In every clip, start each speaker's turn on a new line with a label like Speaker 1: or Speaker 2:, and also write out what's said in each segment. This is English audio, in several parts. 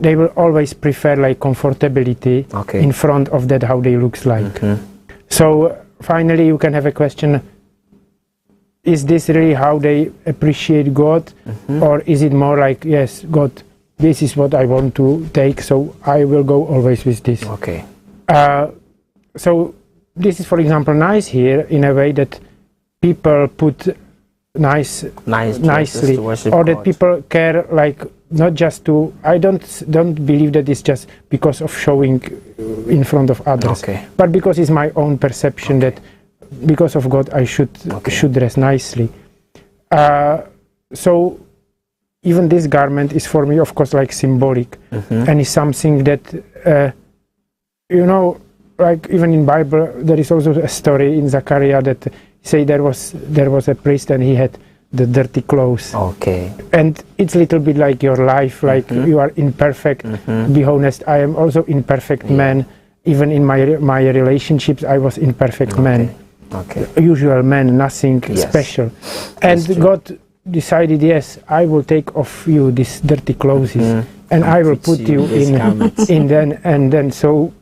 Speaker 1: they will always prefer like comfortability in front of that how they looks like. So finally you can have a question, is this really how they appreciate God, or is it more like, yes, God, this is what I want to take, so I will go always with this. So this is, for example, nice here in a way that people put nicely, or that people care, like not just to. I don't believe that it's just because of showing in front of others, but because it's my own perception that because of God I should dress nicely. So even this garment is for me, of course, like symbolic, and is something that you know, like even in Bible there is also a story in Zechariah that say there was a priest and he had the dirty clothes. And it's a little bit like your life, like you are imperfect. Be honest, I am also imperfect man. Even in my relationships, I was imperfect man. Usual man, nothing special. And God decided, yes, I will take off you these dirty clothes and I will put you in then so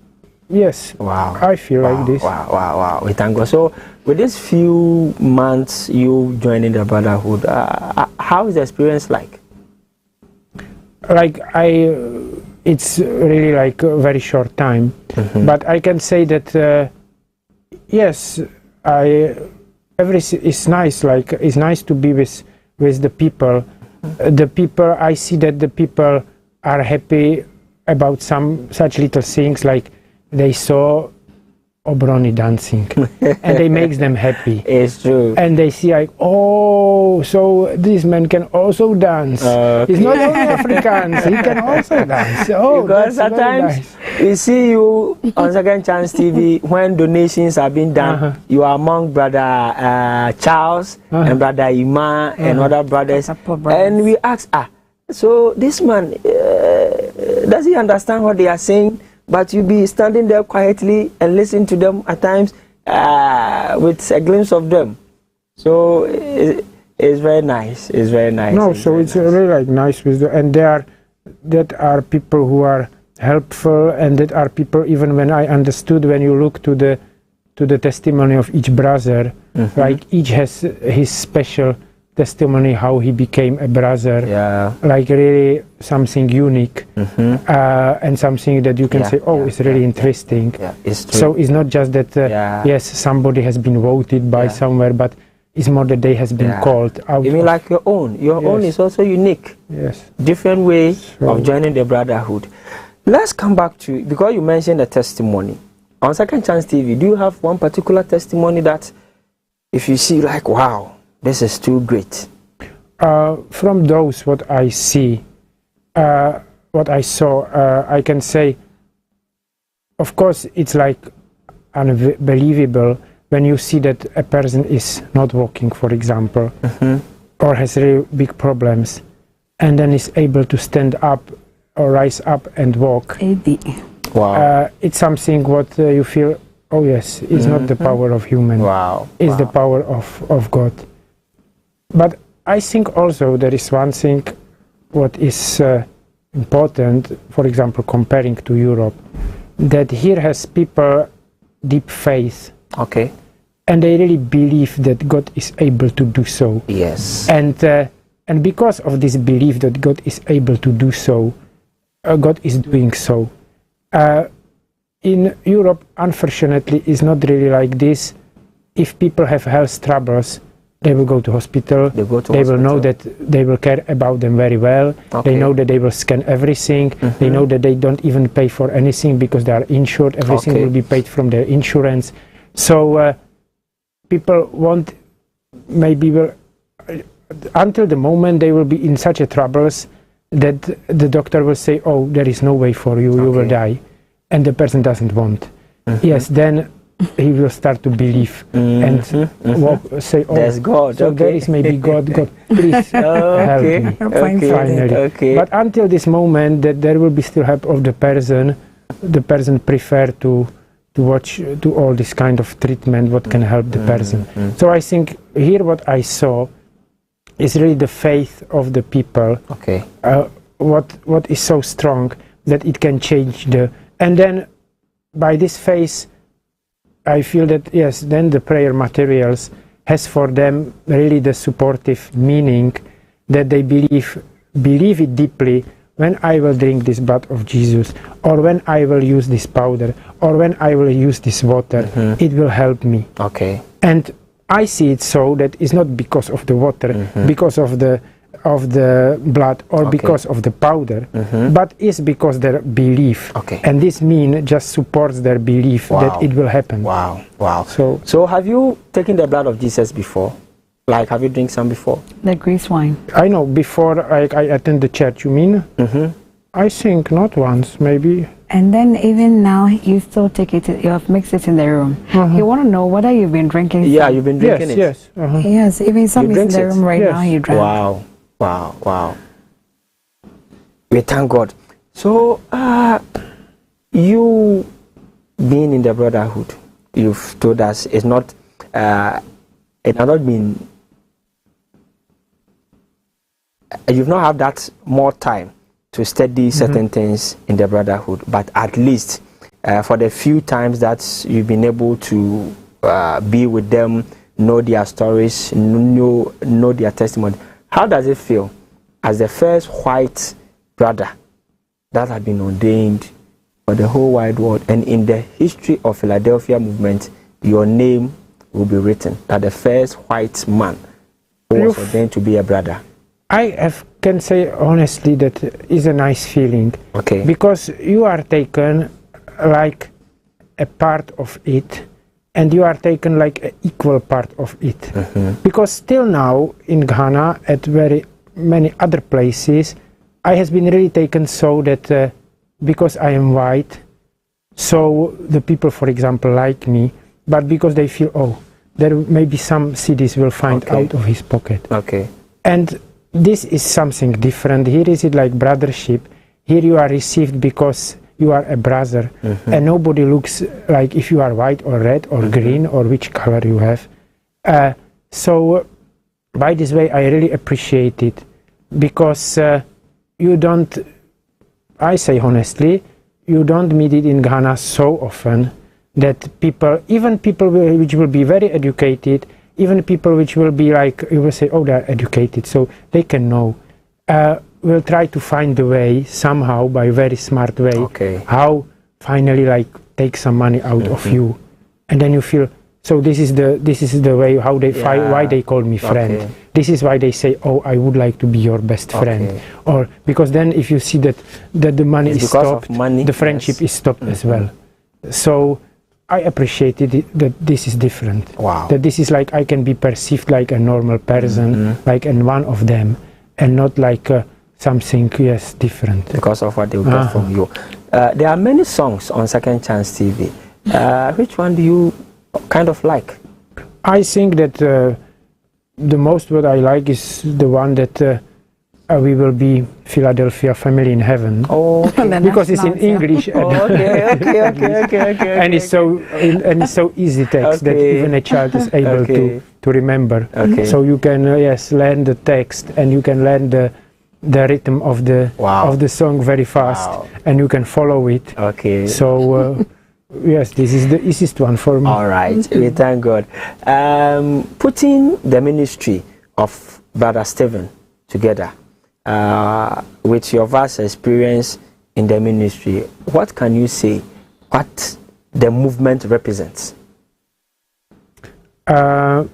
Speaker 1: yes, I feel like this.
Speaker 2: Wow. We thank God. So with these few months you joining the Brotherhood, how is the experience like?
Speaker 1: Like it's really like a very short time, but I can say that yes, everything is nice. Like it's nice to be with the people. The people, I see that the people are happy about some such little things, like they saw Obroni dancing and they makes them happy.
Speaker 2: It's true.
Speaker 1: And they see like, oh, so this man can also dance. He's not only Afrikaans, he can also dance. Oh,
Speaker 2: because sometimes we see you on Second Chance TV when donations are being done. You are among Brother Charles and Brother Ima and other brothers. And we ask, so this man, does he understand what they are saying? But you be standing there quietly and listen to them at times with a glimpse of them. So it's very nice. It's very nice.
Speaker 1: No, so it's really like nice with and that are people who are helpful, and that are people, even when I understood, when you look to the testimony of each brother, like each has his special testimony how he became a brother, like really something unique, and something that you can say, oh, it's really interesting.
Speaker 2: It's true.
Speaker 1: So it's not just that yes, somebody has been voted by somewhere, but it's more that they has been called out.
Speaker 2: Even like your own own is also unique. Different way of joining the Brotherhood. Let's come back to, because you mentioned the testimony on Second Chance TV, do you have one particular testimony that if you see like, wow, this is too great?
Speaker 1: From those what I see, what I saw, I can say, of course, it's like unbelievable when you see that a person is not walking, for example, or has really big problems, and then is able to stand up or rise up and walk.
Speaker 2: Wow.
Speaker 1: It's something what you feel, oh yes, it's not the power of human. It's the power of God. But I think also there is one thing what is important, for example, comparing to Europe, that here has people deep faith. And they really believe that God is able to do so. And because of this belief that God is able to do so, God is doing so. In Europe, unfortunately, it's not really like this. If people have health troubles, they will go to hospital. They will know that they will care about them very well. They know that they will scan everything. They know that they don't even pay for anything because they are insured. Everything will be paid from their insurance. So people won't, maybe will, until the moment they will be in such a troubles that the doctor will say, oh, there is no way for you, you will die. And the person doesn't want. Yes, then he will start to believe and walk, say, oh,
Speaker 2: there's God.
Speaker 1: So there is maybe God. God, please help me. Finally. But until this moment, that there will be still help of the person prefer to watch to all this kind of treatment what can help the person. So I think here what I saw is really the faith of the people. What is so strong, that it can change and then by this phase I feel that yes, then the prayer materials has for them really the supportive meaning that they believe it deeply. When I will drink this blood of Jesus, or when I will use this powder, or when I will use this water, it will help me.
Speaker 2: Okay.
Speaker 1: And I see it so that it's not because of the water, because of the blood, or because of the powder, but it's because their belief.
Speaker 2: Okay.
Speaker 1: And this just supports their belief that it will happen.
Speaker 2: Wow, wow.
Speaker 1: So
Speaker 2: have you taken the blood of Jesus before? Like, have you drink some before?
Speaker 3: The grease wine.
Speaker 1: I know, before I attend the church, you mean? I think not once, maybe.
Speaker 3: And then even now, you still take it, you have mixed it in the room. You want to know whether you've been drinking some?
Speaker 2: Yeah, you've been drinking it.
Speaker 1: Yes,
Speaker 3: Yes, even some is in the room right now, you drank.
Speaker 2: Wow, wow, wow. We thank God. So, you being in the Brotherhood, you've told us it's not, it has not been, you've not had that more time to study certain things in the Brotherhood, but at least for the few times that you've been able to be with them, know their stories, know their testimony, how does it feel as the first white brother that had been ordained for the whole wide world, and in the history of Philadelphia movement, your name will be written, that the first white man who was ordained to be a brother?
Speaker 1: I can say honestly that is a nice feeling.
Speaker 2: Okay.
Speaker 1: Because you are taken like a part of it, and you are taken like an equal part of it. Because still now in Ghana, at very many other places, I has been really taken so that because I am white, so the people, for example, like me, but because they feel, oh, there maybe some cities will find out of his pocket.
Speaker 2: Okay.
Speaker 1: And this is something different. Here is it like brothership. Here you are received because you are a brother, and nobody looks like if you are white or red or green or which color you have. So by this way, I really appreciate it, because you don't, I say honestly, you don't meet it in Ghana so often that people, even people which will be very educated, even people which will be like, you will say, oh, they are educated, so they can know, will try to find the way somehow, by a very smart way, how finally like take some money out of you, and then you feel, so this is the way how they why they call me friend. This is why they say, oh, I would like to be your best friend, or because then if you see that the money is stopped, the friendship is stopped as well. So I appreciated it, that this is different.
Speaker 2: Wow.
Speaker 1: That this is like I can be perceived like a normal person, like and one of them, and not like something different.
Speaker 2: Because of what they will get from you. There are many songs on Second Chance TV. Which one do you kind of like?
Speaker 1: I think that the most what I like is the one that we will be Philadelphia family in heaven.
Speaker 2: Oh, okay.
Speaker 1: Because it's in English. And it's so easy text that even a child is able to remember. So you can learn the text, and you can learn the rhythm of the song very fast, and you can follow it. So yes, this is the easiest one for me.
Speaker 2: All right, we thank God. Putting the ministry of Brother Stephen together with your vast experience in the ministry, what can you say what the movement represents?
Speaker 1: Can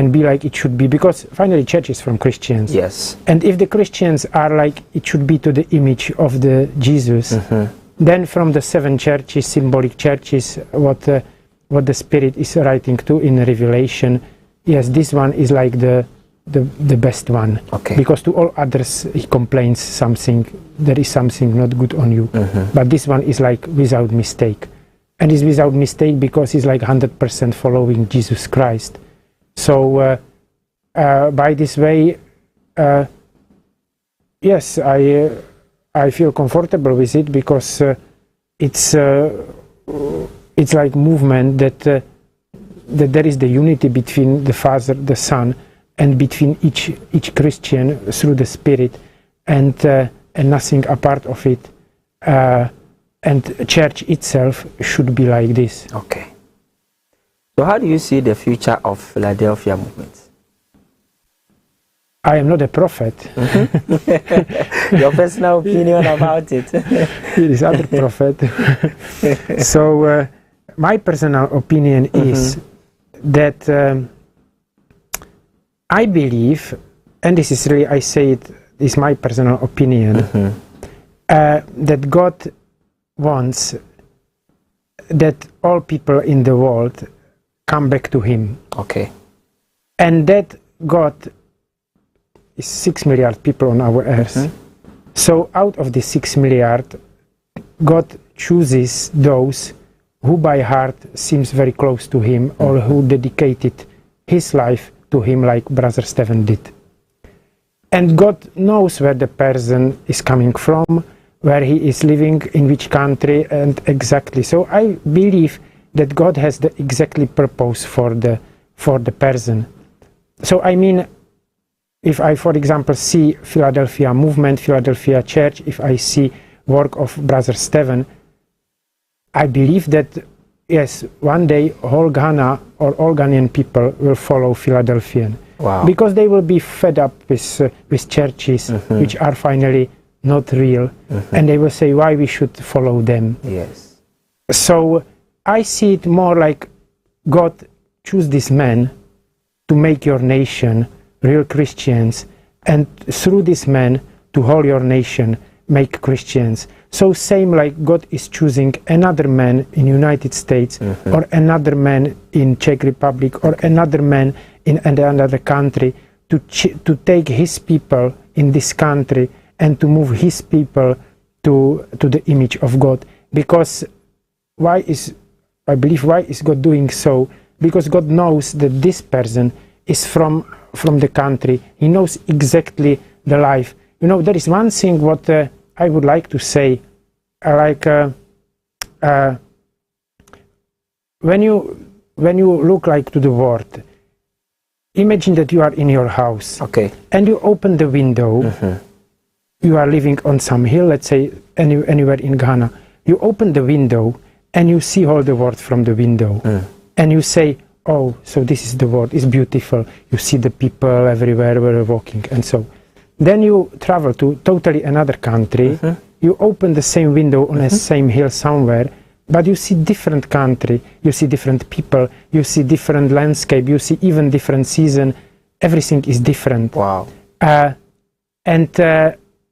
Speaker 1: be like it should be, because finally church is from Christians.
Speaker 2: Yes.
Speaker 1: And if the Christians are like it should be to the image of the Jesus, then from the 7 churches, symbolic churches, what the Spirit is writing to in Revelation, yes, this one is like the best one. Because to all others he complains something, there is something not good on you. But this one is like without mistake. And it's without mistake because he's like 100% following Jesus Christ. So by this way, yes, I feel comfortable with it, because it's like movement that there is the unity between the Father, the Son, and between each Christian through the Spirit, and and nothing apart of it. And church itself should be like this.
Speaker 2: Okay. So how do you see the future of Philadelphia movement?
Speaker 1: I am not a prophet.
Speaker 2: Your personal opinion about it?
Speaker 1: It is other prophet. So my personal opinion is that I believe, and this is really, I say it, is my personal opinion, that God wants that all people in the world come back to Him.
Speaker 2: Okay.
Speaker 1: And that God is 6 milliard people on our earth. So out of the 6 milliard, God chooses those who by heart seems very close to Him, or who dedicated his life to Him like Brother Stephen did. And God knows where the person is coming from, where he is living, in which country, and exactly. So I believe that God has the exactly purpose for the person. So I mean, if I, for example, see Philadelphia movement, Philadelphia church, if I see work of Brother Stephen, I believe that, yes, one day whole Ghana or all Ghanaian people will follow Philadelphian.
Speaker 2: Wow.
Speaker 1: Because they will be fed up with churches which are finally not real, and they will say why we should follow them.
Speaker 2: Yes.
Speaker 1: So I see it more like God choose this man to make your nation real Christians, and through this man to whole your nation make Christians. So same like God is choosing another man in United States, or another man in Czech Republic, or another man in another country to take his people in this country and to move his people to the image of God. Because I believe why is God doing so? Because God knows that this person is from the country. He knows exactly the life. You know, there is one thing what I would like to say, when you look like to the world, imagine that you are in your house,
Speaker 2: okay,
Speaker 1: and you open the window. You are living on some hill, let's say anywhere in Ghana. You open the window and you see all the world from the window, and you say, oh, so this is the world, it's beautiful. You see the people everywhere where you're walking, and so. Then you travel to totally another country, you open the same window on the same hill somewhere, but you see different country, you see different people, you see different landscape, you see even different season, everything is different.
Speaker 2: Wow.
Speaker 1: And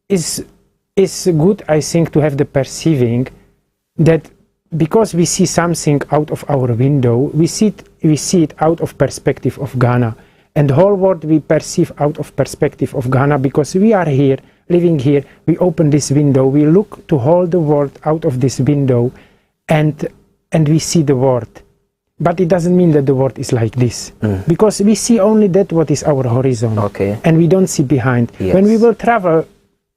Speaker 1: it's good, I think, to have the perceiving that because we see something out of our window, we see it out of perspective of Ghana. And the whole world we perceive out of perspective of Ghana, because we are here, living here, we open this window, we look to whole the world out of this window, and we see the world. But it doesn't mean that the world is like this, because we see only that what is our horizon, and we don't see behind.
Speaker 2: Yes.
Speaker 1: When we will travel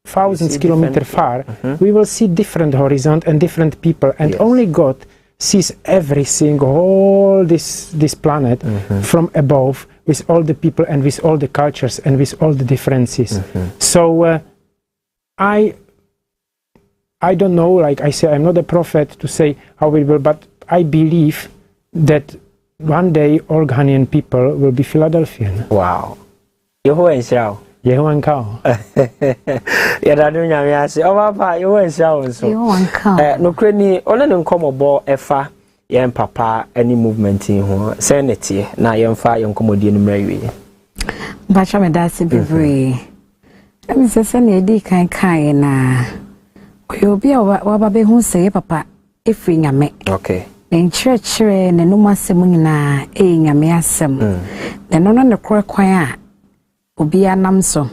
Speaker 1: thousands kilometers far, we will see different horizon and different people, and only God sees everything, all this planet from above, with all the people and with all the cultures and with all the differences. So I don't know, like I say, I'm not a prophet to say how it will, but I believe that one day all Ghanaian people will be Philadelphian.
Speaker 2: Wow. Yehovah Israel.
Speaker 1: Yehovah Nkao.
Speaker 2: Yadadu nyame ase. Papa, Yehovah Israel nso.
Speaker 3: Yehovah Nkao.
Speaker 2: No kreni, ole ne nkomobo efa yen papa any movement in ho. Say netie na yen fa yen komodie no mrawie.
Speaker 3: Bacha me da se bebre. Emi se na edi kan na. Obi wa be hu se papa efri nyame.
Speaker 2: Okay.
Speaker 3: Nkyerɛkyerɛ ne noma asɛm nyinaa nyame asɛm. Na no ne kwan a obi anam so.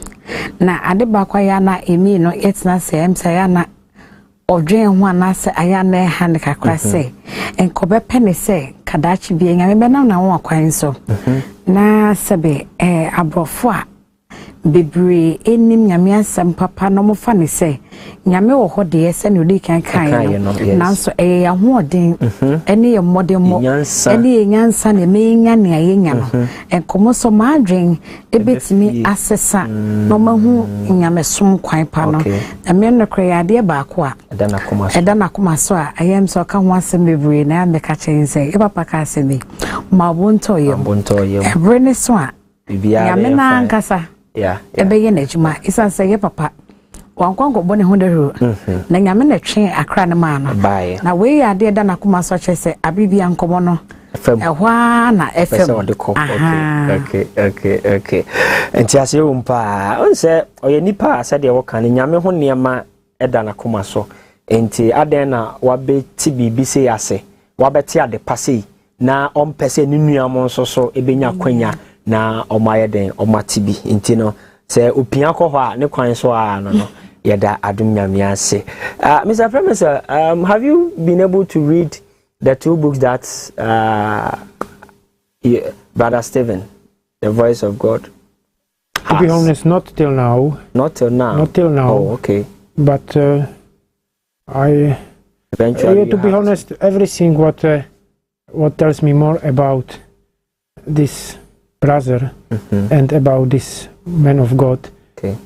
Speaker 3: Na ade ba kwa ya na emi no yetna se emsa ya na odwen ho anase aya na ha ne kakra se. Enkobe pene se kadachi bi nyame be na ho akwan so. Na sebe abrofo a bebre enim nyame asɛm papa no mo fa ne se nyame wo ho de ese no di kan no nanso ahoden ene ye modemo ene ye nyansa ne me nya ne ayenya no enkomo so madwen ebetimi asesa no mahu nyame som kwan pa no ame no kreyade ba ko a eda na koma so a ayem so ka ho asem bebre na me ka chen say e papa ka asem ma bonto ye ebre ne so a nyame na ankasa ebe ye na juma isa say ye papa wankwanko bone ho dehuru na nyame na twen akra ne ma no na we ya de da na koma so chese abibia nkomo no ehwa na fm
Speaker 2: okay entiase umpa onse oye nipa asa de wo kan nyame ho niema eda na koma so enti aden na wabeti bibi se ase wabeti ade pase na ompese ni nuamo nso so ebenya kwanya na omaye den omatibi enti no se opia ko ho a ne kwan so a no yada adum nyame ase. Mr. Professor, have you been able to read the two books that Brother Stephen, The Voice of God, has?
Speaker 1: To be honest, not till now.
Speaker 2: Not till now?
Speaker 1: Not till now.
Speaker 2: Oh, okay.
Speaker 1: But I...
Speaker 2: Eventually
Speaker 1: to be honest, everything what tells me more about this brother and about this man of God,
Speaker 2: okay.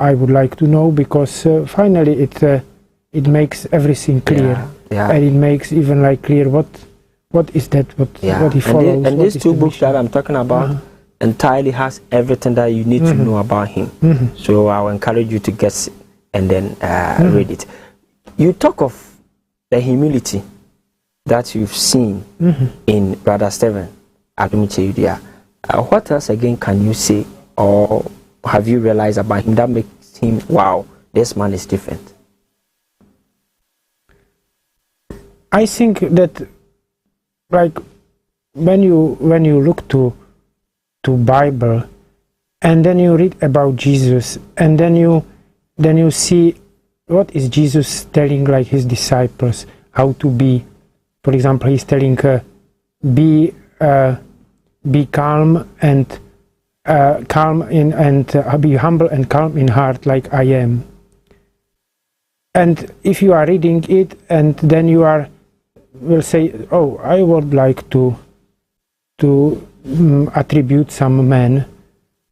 Speaker 1: I would like to know, because finally it makes everything clear, and it makes even like clear what is that what he follows.
Speaker 2: And these two books that I'm talking about entirely has everything that you need to know about him. So I'll encourage you to get and then read it. You talk of the humility that you've seen in Brother Stephen Kyei-Duah. What else again can you say, or have you realized about him that makes him, wow, this man is different?
Speaker 1: I think that, like, when you look to Bible, and then you read about Jesus, and then you see what is Jesus telling like his disciples how to be. For example, he's telling be calm and be humble and calm in heart, like I am. And if you are reading it, and then you will say, oh, I would like to attribute some man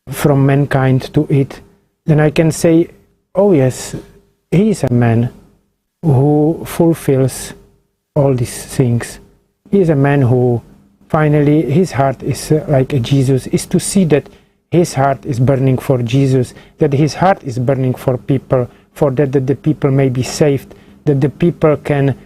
Speaker 1: from mankind to it, then I can say, oh yes, he is a man who fulfills all these things. He is a man who finally his heart is like a Jesus, is to see that his heart is burning for Jesus, that his heart is burning for people, for that the people may be saved, that the people can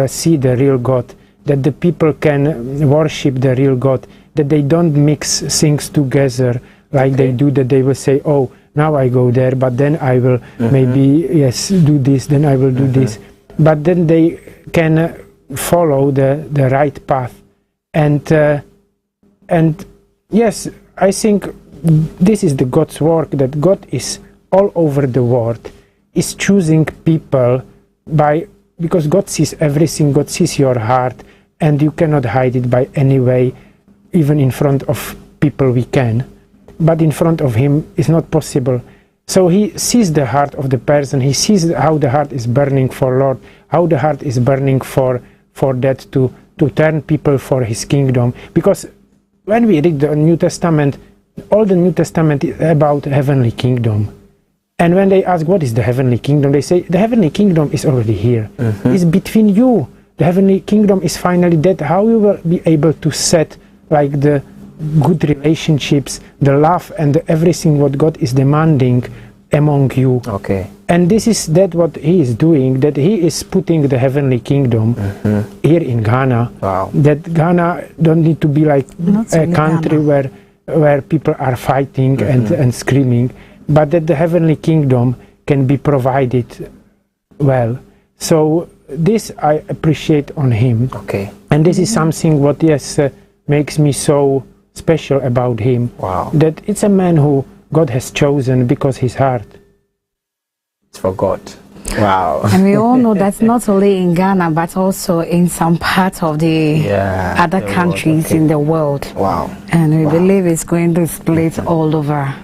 Speaker 1: see the real God, that the people can worship the real God, that they don't mix things together like they do, that they will say, oh, now I go there, but then I will maybe, yes, do this, then I will do this. But then they can follow the right path. And yes, I think this is the God's work, that God is all over the world, is choosing people because God sees everything, God sees your heart, and you cannot hide it by any way. Even in front of people we can, but in front of him it's not possible. So he sees the heart of the person, he sees how the heart is burning for Lord, how the heart is burning for that to turn people for his kingdom. Because when we read the New Testament, all the New Testament is about heavenly kingdom. And when they ask what is the heavenly kingdom, they say the heavenly kingdom is already here. It's between you. The heavenly kingdom is finally that, how you will be able to set like the good relationships, the love and everything what God is demanding among you. Okay. And this is that what he is doing, that he is putting the heavenly kingdom here in Ghana. Wow. That Ghana don't need to be like a country where people are fighting and screaming, but that the heavenly kingdom can be provided well. So this I appreciate on him. Okay. And this is something what, yes, makes me so special about him. Wow. That it's a man who God has chosen because his heart. It's for God. Wow. And we all know that's not only in Ghana, but also in some parts of the other countries in the world. Wow. And we believe it's going to split all over.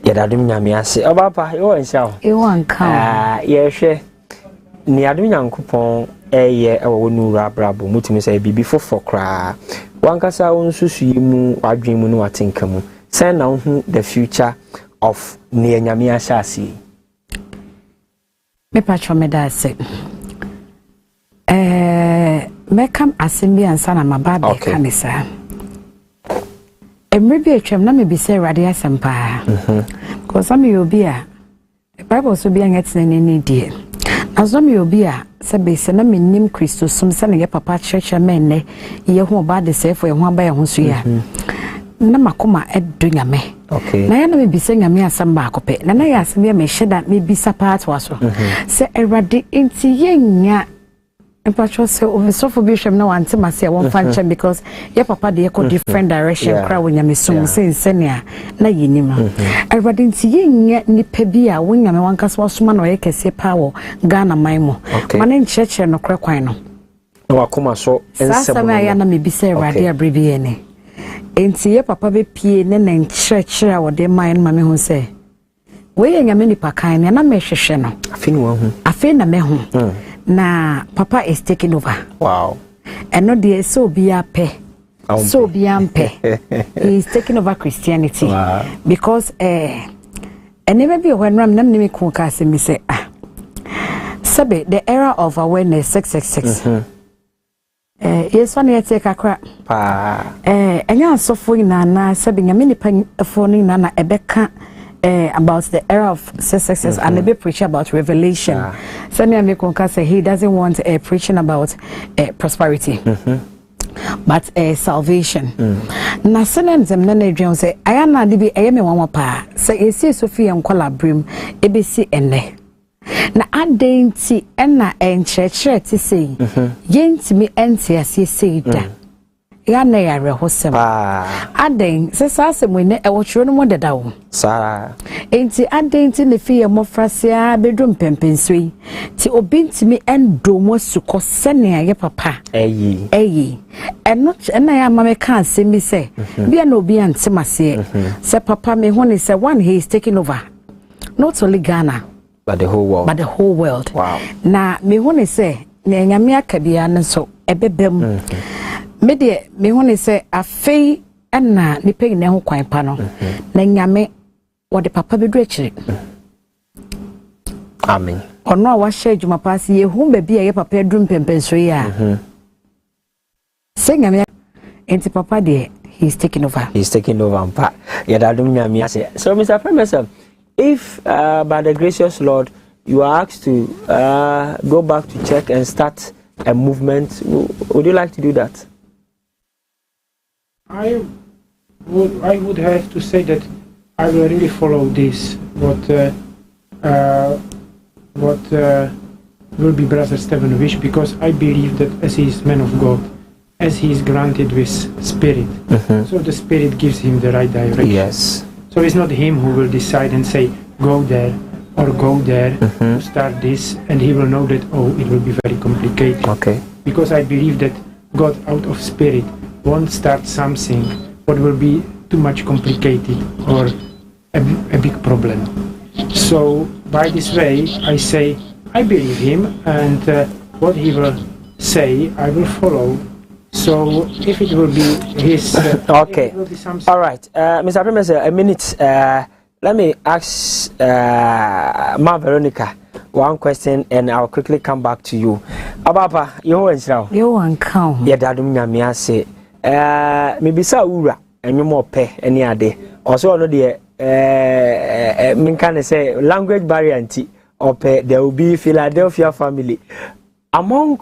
Speaker 2: Yadadum nyame ase. Obapa, you want show?
Speaker 3: You want come?
Speaker 2: Yes, ni adum nyankopon eye ewo nura brabo mutumi say bibi fofo kra. Wankasa wonsusu yimu adwen mu no atenka mu. Say na hu the future of ni nyame ase.
Speaker 3: Me patcho me da say. Me kam asembi ansa na mababa kanisa. Emre bi atwam na me bi say radio asempa. Because some you be a Bible so be an etne die. Azom you be a sabe se na me nim Christo sum se na ye papa church men ne ye ho ba de se for ye ho ba ye ho so ya. Na makoma edu nyame.
Speaker 2: Okay.
Speaker 3: Na ya na me bi se nyame asem ba akope. Na ya asem ya me hyeda me bi sa part wa so. Se erade enti ye nya Mpacho say so for bishop no anti mase won fanche because your papa dey go different direction cry when nyame sum say senia na yinima everybody nti yenye nipa bi a won nyame wan kasa wasoma na ye kese power Ghana maimo mane ncheche no kra kwan no
Speaker 2: na wakoma so ensem
Speaker 3: sasa na ya na me bi say radio abribi ene enti ye papa be pie ne na ncheche a wode man mame hu say we nyame nipa kan na me hwehwe no
Speaker 2: afini wa hu
Speaker 3: afi na me hu na papa is taking over.
Speaker 2: Wow.
Speaker 3: And not the so be a pe. So be ampe. He is taking over Christianity.
Speaker 2: Wow.
Speaker 3: Because and never be when Ram nam name kunka me say Sabe the era of awareness 666. Yes one ye take a crap.
Speaker 2: Pa.
Speaker 3: And ya so for na sabi nyame nipa phone na ebeka about the era of success and maybe preach about revelation. Sami Amekonka say he doesn't want preaching about prosperity. But salvation. Na senem zem na nadwen say ayana de bi ayeme wanwa pa. Say esi Sophia nkwala brim ebesi enne. Na adenti enna enchechre ti say yentimi enti ase say da. Ya na ya rehosem aden se sase mu ne ewo chiro no mo deda wo
Speaker 2: sa
Speaker 3: enti aden ti ne fie mo frase a bedrum pempensui ti obintimi endo mo suko sene ye papa eyi eno na ya mama kan semi se bia na obi antemase se papa me ho ne se one he is taking over not only Ghana
Speaker 2: but the whole world.
Speaker 3: Wow. Na me ho ne se na nyame akabia ne so ebebem me de me ho ne se afei na nipa ne ho kwan pa no na nyame wo de papa bedu akire
Speaker 2: amen
Speaker 3: ono a wa hye adwuma pa se ye hu ba bia ye papa adum pempenso yi a se nyame enti papa de he is taking over
Speaker 2: mpa ye da dum nyame ase. So Mr. Professor, if by the gracious Lord you are asked to go back to church and start a movement, would you like to do that?
Speaker 1: I would have to say that I will really follow this. What will be Brother Stephen wish, because I believe that as he is man of God, as he is granted with spirit, so the spirit gives him the right direction.
Speaker 2: Yes.
Speaker 1: So it's not him who will decide and say go there or go there to start this, and he will know that it will be very complicated.
Speaker 2: Okay.
Speaker 1: Because I believe that God out of spirit won't start something what will be too much complicated or a big problem. So by this way I say I believe him, and what he will say I will follow. So if it will be his
Speaker 2: okay, all right, Mr. Professor, a minute. Let me ask Ma Veronica one question and I'll quickly come back to you. Ababa, you
Speaker 3: want count.
Speaker 2: Yeah, dadum nyame ase. Maybe sa ura and you more pay any ade. Also no the me can say language barrier or pay there will be Philadelphia family. Among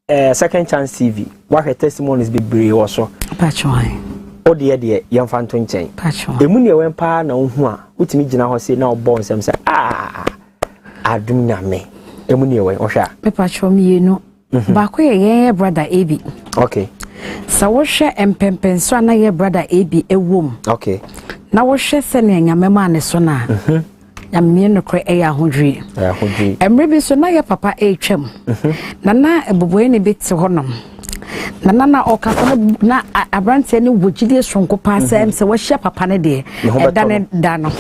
Speaker 2: Second Chance TV, what her testimonies be brave also.
Speaker 3: Patchwine.
Speaker 2: O dear young fan to chain.
Speaker 3: Patchwine.
Speaker 2: The moon went pa no one, which me now say now born some say I do not me. The moon away or sha. Me
Speaker 3: patchwine me you know. Back where brother AB.
Speaker 2: Okay.
Speaker 3: So what share and pempen so na ye brother AB a womb.
Speaker 2: Okay.
Speaker 3: Now what share sending your man so na. Yam me no kre e ahodwi. Emre bi so na ye papa e twam. Nana ebuboe ne bit honom. Nana okafo na abrante ne wogide sonko pa sem se wo hye papa ne de. E da no.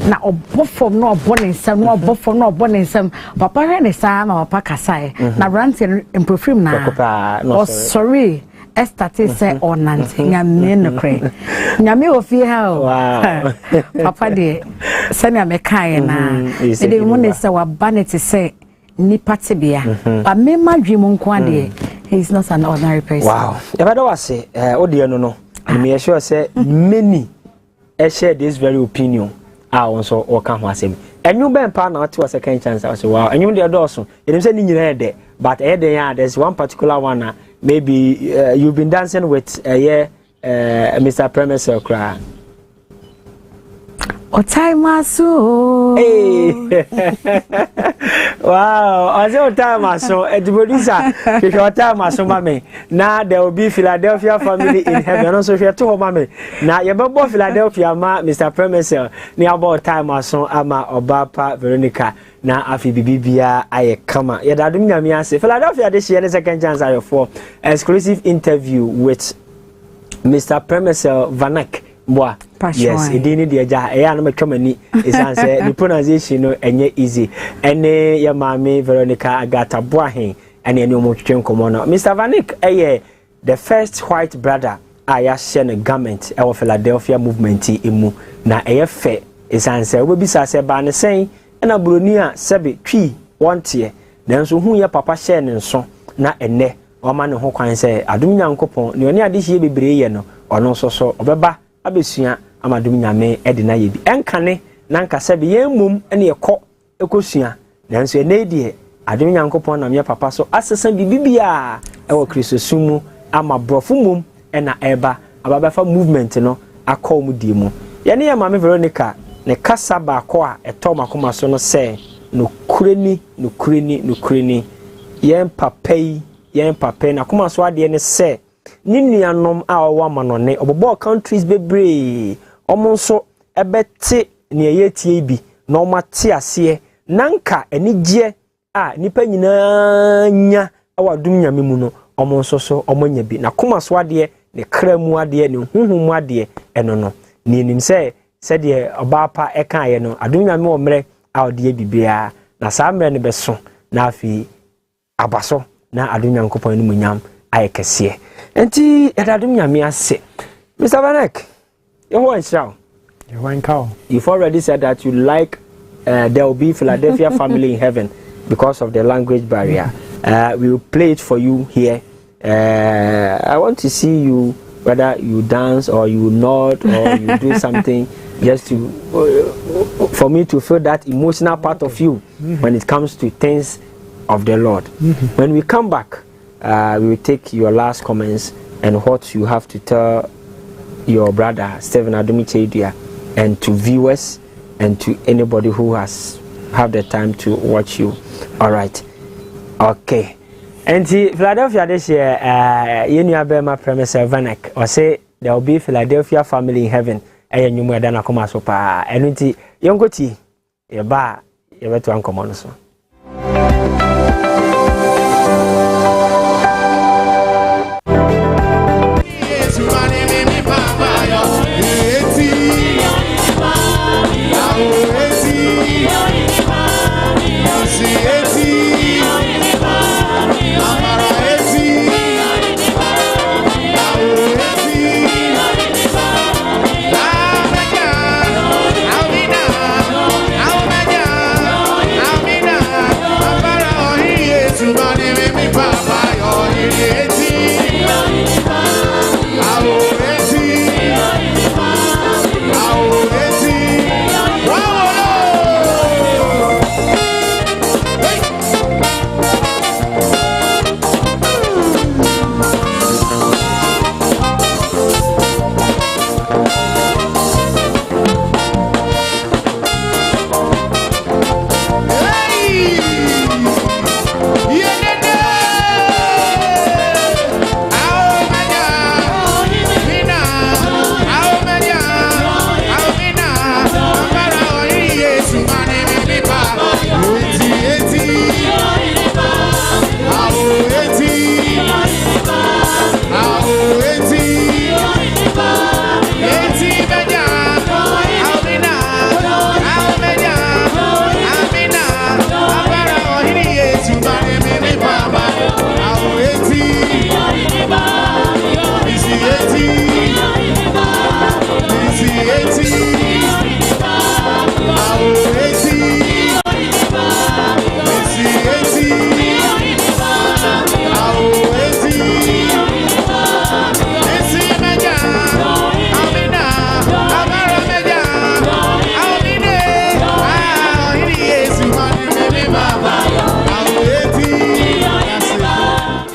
Speaker 3: na obofom no obonesem no obofom no obonesem papa hwe ne saa na papa kasae na brante improfim na oh sorry estati say onante nyame no kre nyame ofie ha o papa de sani amekae na ede mu ne se wabaneti say nipa tebia but me madwim nko ade he is not an ordinary person.
Speaker 2: Wow. Ebada wase ode no and me sure say many share this very opinion also or kan ho asem enyu ben pa na to second chance I say wow enyu de doso you say ni nyina de but there's one particular one maybe you've been dancing with Mr. Premiser cry
Speaker 3: o time aso
Speaker 2: hey wow I say o time aso producer if your time aso mame now there will be Philadelphia family in heaven also if you to mame now you be Philadelphia ma Mr. Premiser ni about time aso ama obapa Veronica na afi bibia aye kama ya dadum nyame ase Philadelphia this year the second chance ayo for exclusive interview with Mr. Premiser Vanek Boa. Yes, idini de ja e ya no metwamani isan say the pronunciation no enye easy ene ya mame Veronica Agata Boahen ene ene omotwe nkomo no Mr. Vanek the first white brother aya share the garment e Philadelphia movement emu na fe isan say we bisa say ba ne sen na broni a sebe twi wonte nanso hu ye papa share ne nso na ene o ma ne ho kwan say adom nyankopon ne oni ade hie bebre ye no ono so so obeba abesua amadum nyame edina ye bi enkane na nkasa bi yemum ene yekọ ekosua nanso ene die adum nyankopon na me papa so asesa bibia ewo kristosumu ama brofumum ena eba ababafa movement no akọ mu die mu ye ne mama Veronica ne kasa ba akọ a eto makoma so no se no kureni yen papai na koma so ade ne se ni nuanom a owa manone obobo countries bebre omonso ebete ne yetie bi na omate ase nanka enigye a nipa nyina nya awadum nyame mu no omonso so omonya bi na koma so ade ne kramu ade ne huhum ade eno no ni nim se de obapa eka ye no adum nyame omre a ode bibia na saa mre ne beso na afi abaso na adum nyankopon ni munyam ayekese enti edadum nyame ase Mr. Vanek you want show
Speaker 1: you want cow
Speaker 2: you've already said that you like there will be Philadelphia family in heaven because of the language barrier. We will play it for you here. I want to see you whether you dance or you nod or you do something just to for me to feel that emotional part of you when it comes to things of the Lord. When we come back, we will take your last comments and what you have to tell your brother Stephen Adomi Kyei-Duah and to viewers and to anybody who has have the time to watch you. All right. Okay. And see, Philadelphia this year, you know about my Premiser Vanek. Or say there will be Philadelphia family in heaven. And you more than a comma so pa. And you young goatee, your bar, you better uncommon so.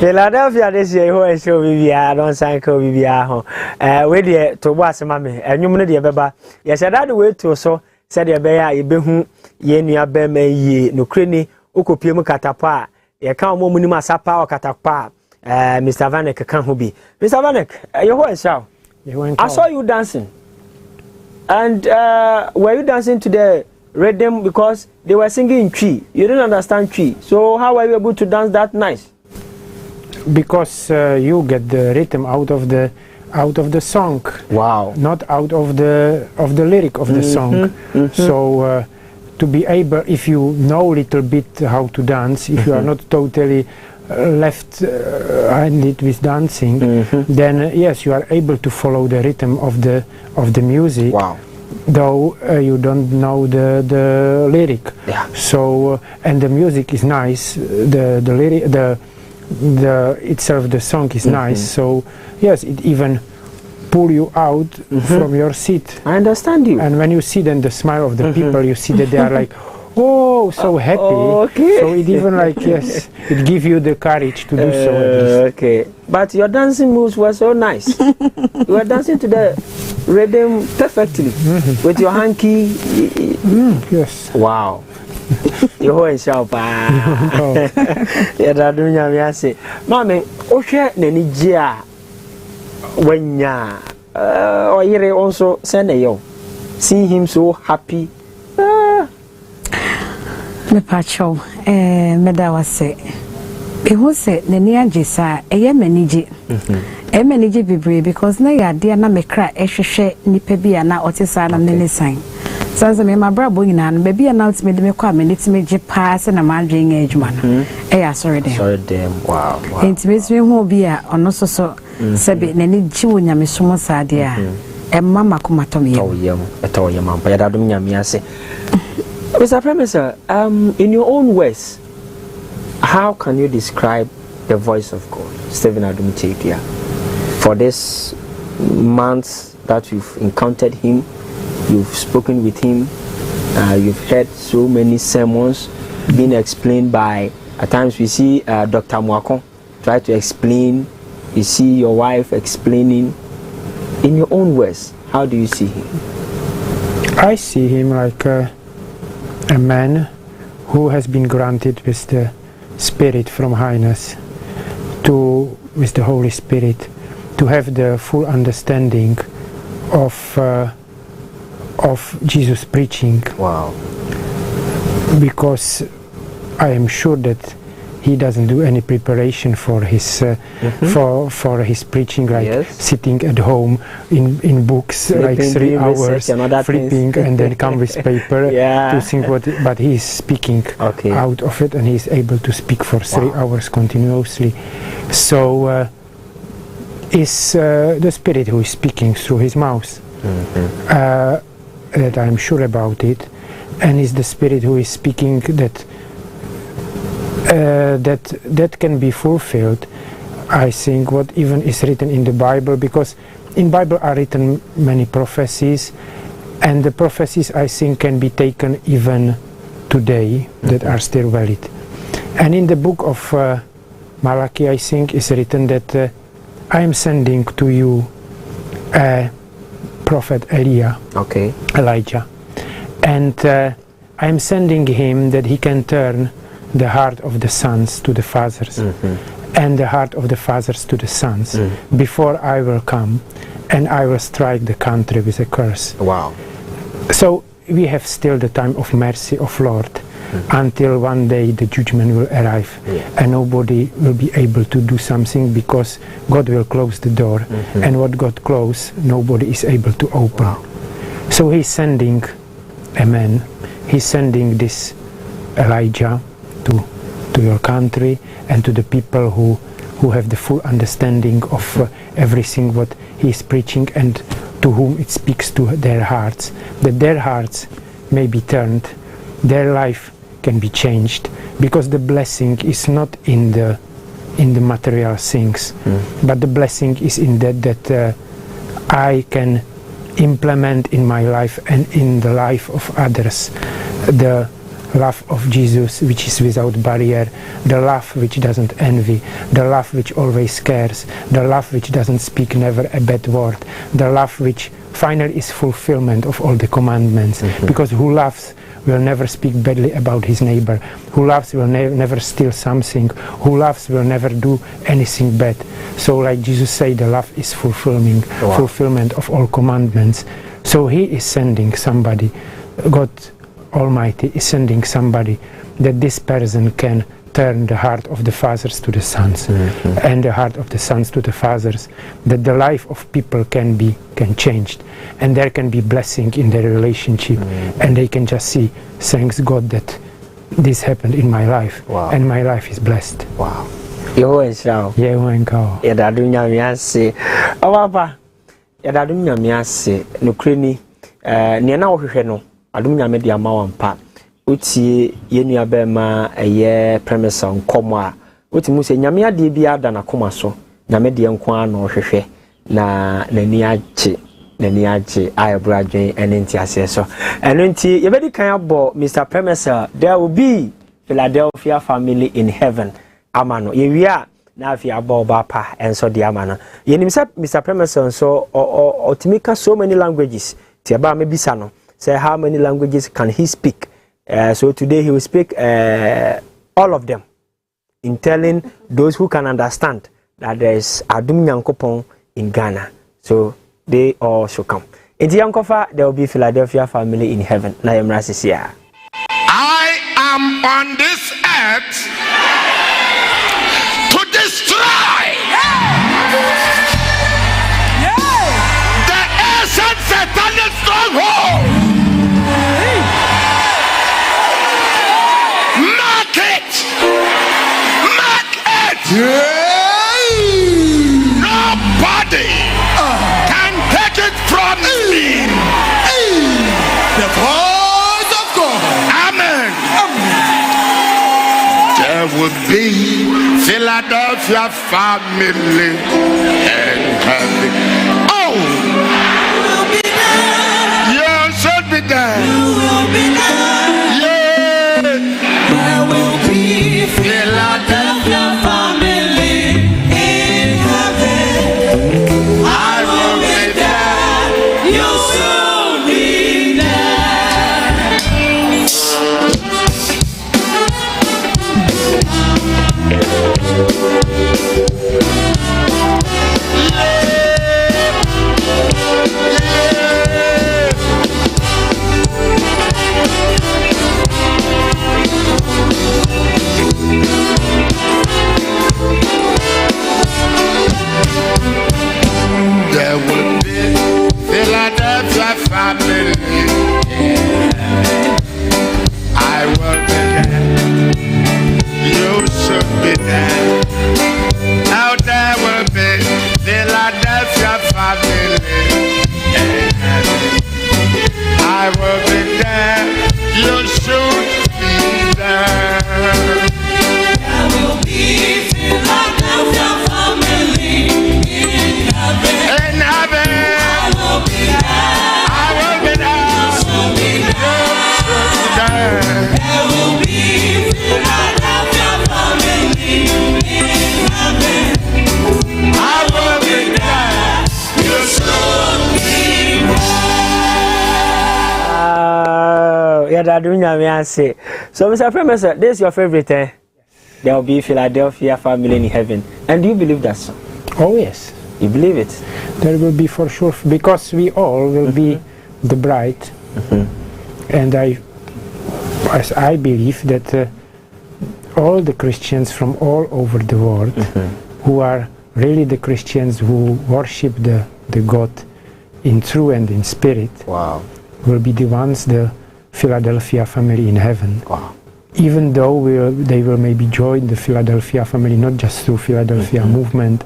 Speaker 2: Philadelphia this year who is show BBR don't sign ko BBR ho we dey to bo asema me enwum no dey beba ye said that way to so said ye be ya ye behu ye nua be ma yie no kreni okopie mu katapa ye kan mo munim asapa o katapa Mr. Vanek kan ho bi Mr. Vanek you who is show I saw you dancing and were you dancing to the rhythm because they were singing in Twi you didn't understand Twi so how were you able to dance that nice?
Speaker 1: Because you get the rhythm out of the song.
Speaker 2: Wow.
Speaker 1: Not out of the lyric of the song. So to be able, if you know a little bit how to dance, if you are not totally left-handed with dancing, then yes, you are able to follow the rhythm of the music.
Speaker 2: Wow.
Speaker 1: Though you don't know the lyric.
Speaker 2: Yeah.
Speaker 1: So and the music is nice. The lyric the itself the song is nice, so yes, it even pull you out from your seat.
Speaker 2: I understand you.
Speaker 1: And when you see then the smile of the people, you see that they are like, oh, so happy.
Speaker 2: Okay.
Speaker 1: So it even like yes, it gives you the courage to do so.
Speaker 2: Okay, but your dancing moves were so nice. You were dancing to the rhythm perfectly with your hanky.
Speaker 1: Yes.
Speaker 2: Wow. You and sharp. Yeah, that do you say, Mammy, oh, share Nenny Gia when ya or here also send a yo. See him so happy.
Speaker 3: Me pacho, Medawa say, it was said, Nenia Jisa, a Yemeniji. A manage be brave because na ya dear na me cry, a share nipebi and now Otisana many sign. Sons of my brother, and baby announced me the come and it's me pass and a margin age man. Eh, sorry, them.
Speaker 2: Wow.
Speaker 3: It makes me who be on also so Sabi, Nenny Junior, Miss Mosadia, and Mamma Kumatomi. Oh, yum, at all, your mum, but I don't mean say.
Speaker 2: Mr. Premiser, in your own words, how can you describe the voice of God, Stephen Adumchepia, for this months that you've encountered him? You've spoken with him, you've heard so many sermons being explained by, at times we see Dr. Mwakon try to explain, you see your wife explaining. In your own words, how do you see him?
Speaker 1: I see him like a man who has been granted with the Spirit from Highness, with the Holy Spirit, to have the full understanding of Jesus' preaching.
Speaker 2: Wow.
Speaker 1: Because I am sure that he doesn't do any preparation for his for his preaching, like sitting at home in books like 3 hours flipping and then come with paper to think what, but he is speaking out of it, and he is able to speak for 3 hours continuously. So is the Spirit who is speaking through his mouth. That I'm sure about it, and is the Spirit who is speaking that can be fulfilled. I think what even is written in the Bible, because in Bible are written many prophecies, and the prophecies I think can be taken even today that are still valid. And in the book of Malachi, I think is written that I am sending to you prophet Elijah, and I am sending him that he can turn the heart of the sons to the fathers and the heart of the fathers to the sons before I will come and I will strike the country with a curse.
Speaker 2: Wow.
Speaker 1: So we have still the time of mercy of Lord until one day the judgment will arrive and nobody will be able to do something, because God will close the door, and what God closed nobody is able to open. Wow. So he's sending a man, he's sending this Elijah to your country and to the people who have the full understanding of everything what he is preaching, and to whom it speaks to their hearts, that their hearts may be turned, their life can be changed, because the blessing is not in the material things, but the blessing is in that I can implement in my life and in the life of others the love of Jesus, which is without barrier, the love which doesn't envy, the love which always cares, the love which doesn't speak never a bad word, the love which finally is fulfillment of all the commandments. Because who loves will never speak badly about his neighbor, who loves will never steal something, who loves will never do anything bad. So like Jesus said, the love is fulfillment of all commandments. So he is sending somebody, God Almighty is sending somebody that this person can turn the heart of the fathers to the sons, and the heart of the sons to the fathers, that the life of people can change, and there can be blessing in their relationship, and they can just see, thanks God that this happened in my life, and my life is blessed.
Speaker 2: Wow. Yehovah Israel.
Speaker 1: Yehovah Nkao.
Speaker 2: Yadadunya miase. Awapa. Yadadunya miase. Nukreni. Niena wohwehwe no. Adunya me dia mawampa. Utie yenua bema eye premise nkomo a. Utimu se nyame ade bia da na koma so. Nyame de nko a no hwehwe na nani agye ayebradwen ene ntiase so. Eno nti yebedi kan abo Mr. Premise, there will be Philadelphia family in heaven. Amano yewia na afi aboba pa enso de amano yenim se Mr. Premerson so otimika so many languages ti aba me bisa no say how many languages can he speak. So today he will speak all of them, in telling those who can understand that there is Adum Nyankopon in Ghana, so they all should come. In the Yankofa, there will be Philadelphia family in heaven. I
Speaker 4: am on this earth to destroy the ancient satanic stronghold. Mark it. Nobody can take it from me. The voice of God. Amen. There will be Philadelphia family and heaven. Oh, you should be there. You will be there. Yeah. There will be Philadelphia family in heaven. I will be there. You should be there will be Philadelphia family. I will be there. You should be there. Now there will be Philadelphia family. I will be there. You should be there. There will be Philadelphia family in heaven. In heaven. I will be there. I will be there. You should be there. There will be Philadelphia family in heaven. I will be there. You should be
Speaker 2: there. So Mr. Premise, this is your favorite, eh? There will be Philadelphia family in heaven. And do you believe that song?
Speaker 1: Oh yes.
Speaker 2: You believe it?
Speaker 1: There will be for sure, because we all will be the bride. And I believe that all the Christians from all over the world who are really the Christians who worship the God in truth and in spirit will be the ones, the Philadelphia family in heaven. Even though they will maybe join the Philadelphia family, not just through Philadelphia movement,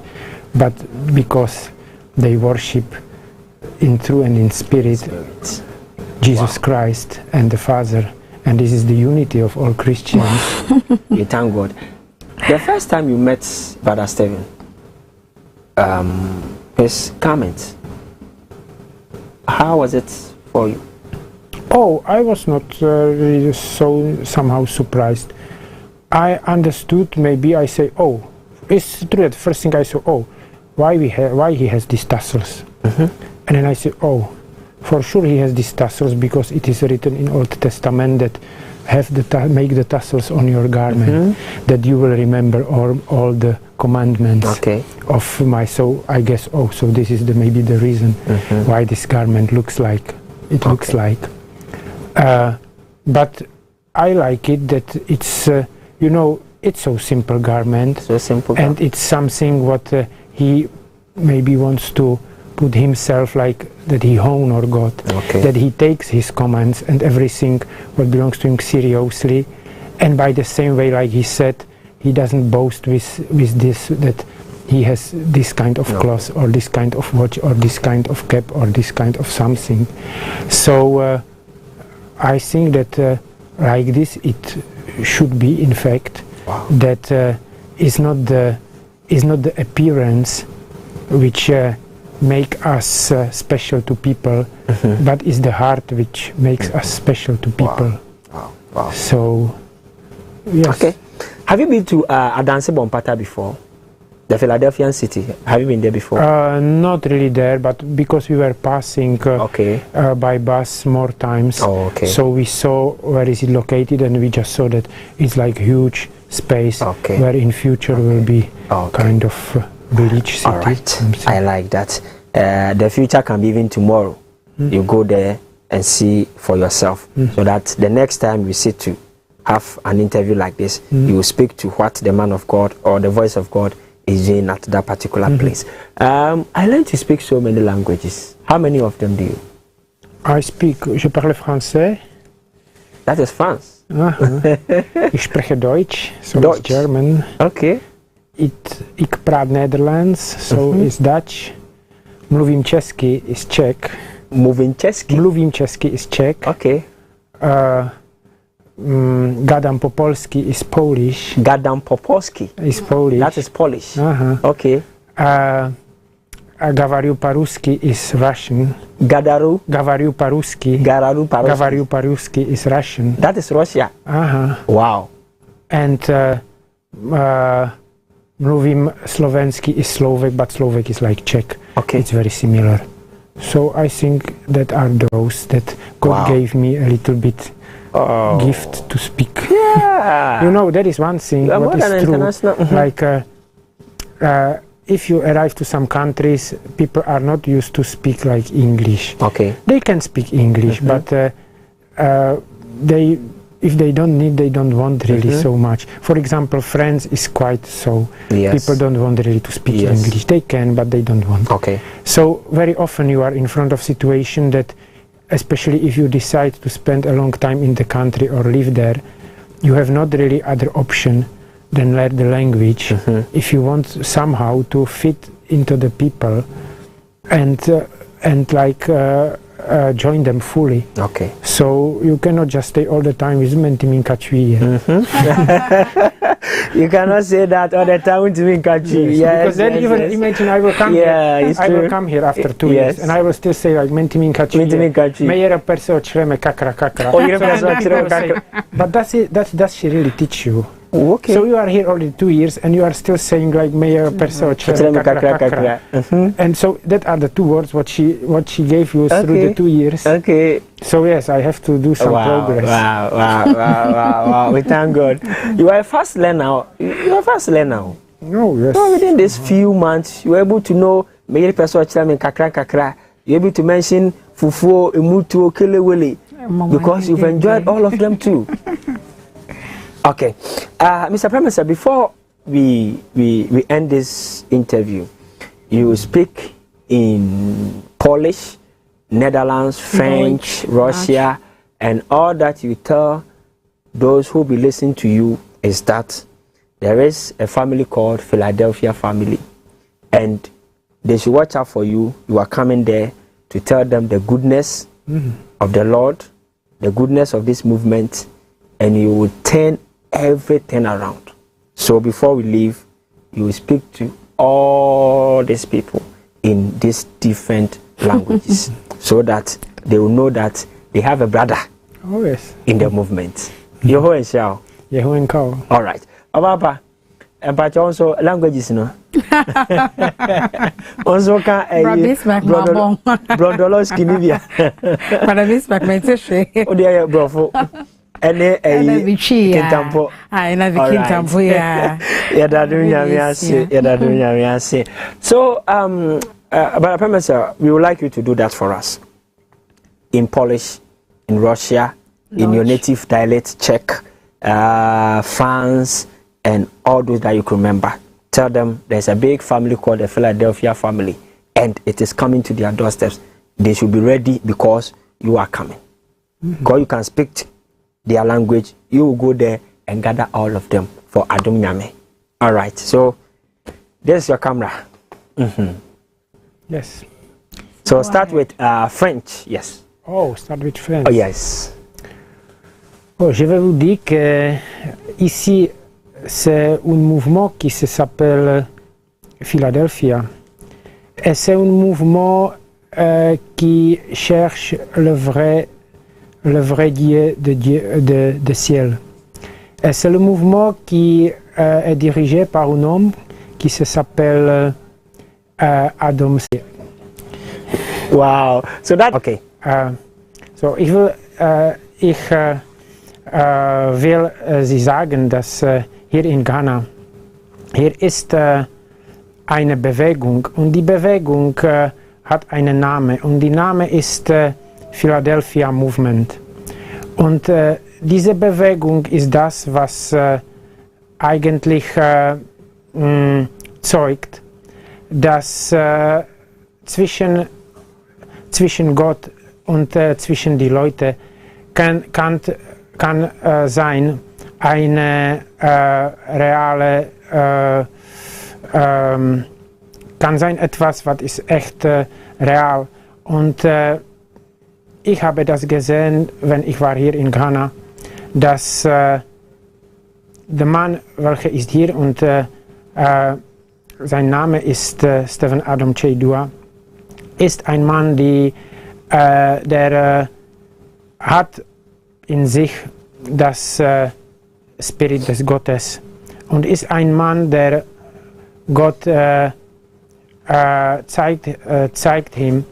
Speaker 1: but because they worship in truth and in spirit Jesus Christ and the Father, and this is the unity of all Christians.
Speaker 2: You thank God. The first time you met Brother Stephen, his comment, how was it for you?
Speaker 1: Oh, I was not really so somehow surprised. I understood. Maybe I say, oh, it's true. That first thing I saw, oh, why he has these tassels, and then I say, oh, for sure he has these tassels because it is written in Old Testament that make the tassels on your garment, that you will remember all the commandments of my. So I guess, oh, so this is maybe the reason why this garment looks like it looks like. But I like it that it's it's so simple garment, and it's something what he maybe wants to put himself like that he honor God, that he takes his commands and everything what belongs to him seriously, and by the same way, like he said, he doesn't boast with this that he has this kind of cloth or this kind of watch or this kind of cap or this kind of something. So I think that like this it should be in fact that is not the appearance which make us special to people, but is the heart which makes us special to people.
Speaker 2: Wow.
Speaker 1: So yes.
Speaker 2: Okay, have you been to Adanse Bompata before? The Philadelphian city. Have you been there before?
Speaker 1: Not really there, but because we were passing by bus more times, so we saw where is it located, and we just saw that it's like huge space where in future will be kind of village city.
Speaker 2: All right, I like that. The future can be even tomorrow. You go there and see for yourself, so that the next time we sit to have an interview like this, you will speak to what the man of God or the voice of God is doing at that particular place. I learned to speak so many languages. How many of them do you?
Speaker 1: Je parle français.
Speaker 2: That is France.
Speaker 1: Ich spreche Deutsch, so it's German.
Speaker 2: Okay.
Speaker 1: Ik praat Nederlands, so it's Dutch. Mluvím česky is Czech.
Speaker 2: Mluvím česky
Speaker 1: is Czech.
Speaker 2: Okay.
Speaker 1: Gadam po polski is Polish.
Speaker 2: Gadam po polski
Speaker 1: is Polish.
Speaker 2: That is Polish. Okay.
Speaker 1: Gavariu po-ruski is Russian.
Speaker 2: Gavariu
Speaker 1: po-ruski is Russian.
Speaker 2: That is Russia. Wow.
Speaker 1: And mluvím slovenski is Slovak, but Slovak is like Czech.
Speaker 2: Okay.
Speaker 1: It's very similar. So I think that are those that God gave me a little bit gift to speak.
Speaker 2: Yeah.
Speaker 1: That is one thing what is true. Like if you arrive to some countries, people are not used to speak like English.
Speaker 2: Okay.
Speaker 1: They can speak English, but if they don't need, they don't want really so much. For example, France is quite so. People don't want really to speak English. They can, but they don't want.
Speaker 2: Okay.
Speaker 1: So very often you are in front of situation that, especially if you decide to spend a long time in the country or live there, you have not really other option than learn the language if you want somehow to fit into the people and join them fully.
Speaker 2: Okay.
Speaker 1: So you cannot just stay all the time with mentiminka chui.
Speaker 2: You cannot say that all the time with mentiminka chui.
Speaker 1: Because then even imagine I will come here. I will come here after 2 years and I will still say like mentiminka chui. Mejera perso chreme kakra kakra. But does she really teach you?
Speaker 2: Okay.
Speaker 1: So you are here already 2 years and you are still saying like Meyer perso chreme kakra kakra. And so that are the two words what she gave you through the 2 years.
Speaker 2: Okay.
Speaker 1: So yes, I have to do some progress.
Speaker 2: Wow. We thank God. You are a fast learner.
Speaker 1: No, yes.
Speaker 2: So within these few months, you were able to know Meyer perso chreme kakra kakra. You were able to mention fufu, emutu, kelewele, because you've enjoyed all of them too. Okay, Mr. Prime Minister, before we end this interview, you speak in Polish, Netherlands, French, Russia, and all that you tell those who be listening to you is that there is a family called Philadelphia family, and they should watch out for you. You are coming there to tell them the goodness of the Lord, the goodness of this movement, and you will turn everything around. So before we leave, you will speak to all these people in these different languages so that they will know that they have a brother in the movement. Yeho and Shao.
Speaker 1: Yeho and Kao.
Speaker 2: All right. Ababa, and but also languages, no? Also, can Brondolowski, Nivia.
Speaker 3: But I miss back my tissue.
Speaker 2: Oh, dear, bro. And a Kintampo.
Speaker 3: I love the Kintampo,
Speaker 2: yeah. So, but I promise we would like you to do that for us in Polish, in Russia, in your native dialect, Czech, France, and all those that you can remember. Tell them there's a big family called the Philadelphia family, and it is coming to their doorsteps. They should be ready because you are coming. Because you can speak their language, you will go there and gather all of them for Adom Nyame. All right, so there's your camera.
Speaker 1: Yes.
Speaker 2: So start with French, yes.
Speaker 1: Oh, start with French.
Speaker 2: Oh, yes.
Speaker 1: Oh, je vais vous dire que ici, c'est un mouvement qui s'appelle Philadelphia. Et c'est un mouvement qui cherche le vrai Dieu de ciel. Et c'est le mouvement qui est dirigé par un homme qui s'appelle Adam.
Speaker 2: Wow. So that okay.
Speaker 1: So ich will Sie sagen, dass hier in Ghana hier ist eine Bewegung und die Bewegung hat einen Namen und der Name ist Philadelphia Movement. Und diese Bewegung ist das, was eigentlich zeugt, dass zwischen Gott und zwischen die Leute kann sein eine reale kann sein etwas, was ist echt real. Und ich habe das gesehen, wenn ich war hier in Ghana, dass der Mann, welcher ist hier und sein Name ist Stephen Adam Kyei-Duah, ist ein Mann, der hat in sich das Spirit des Gottes und ist ein Mann, der Gott zeigt ihm,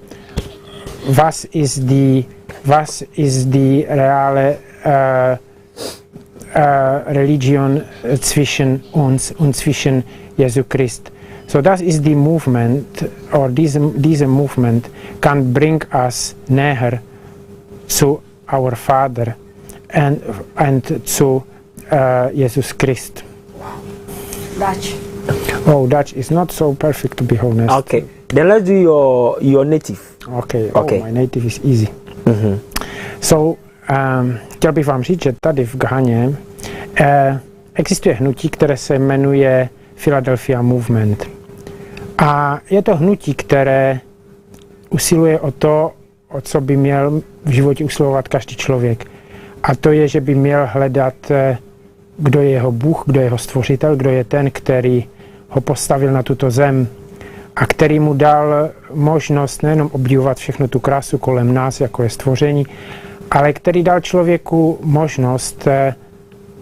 Speaker 1: was ist die reale Religion zwischen uns und zwischen Jesus Christ. So das ist die Movement, or diese Movement can bring us näher zu our Father and zu Jesus Christ.
Speaker 3: Dutch.
Speaker 1: Oh, Dutch is not so perfect, to be honest.
Speaker 2: Okay, then let's do your native.
Speaker 1: Okay. Oh, my native is easy. So, chtěl bych vám říct, že tady v Ghaně existuje hnutí, které se jmenuje Philadelphia Movement. A je to hnutí, které usiluje o to, o co by měl v životě usilovat každý člověk. A to je, že by měl hledat, kdo je jeho Bůh, kdo je jeho stvořitel, kdo je ten, který ho postavil na tuto zem a který mu dal možnost nejenom obdivovat všechno tu krásu kolem nás, jako je stvoření, ale který dal člověku možnost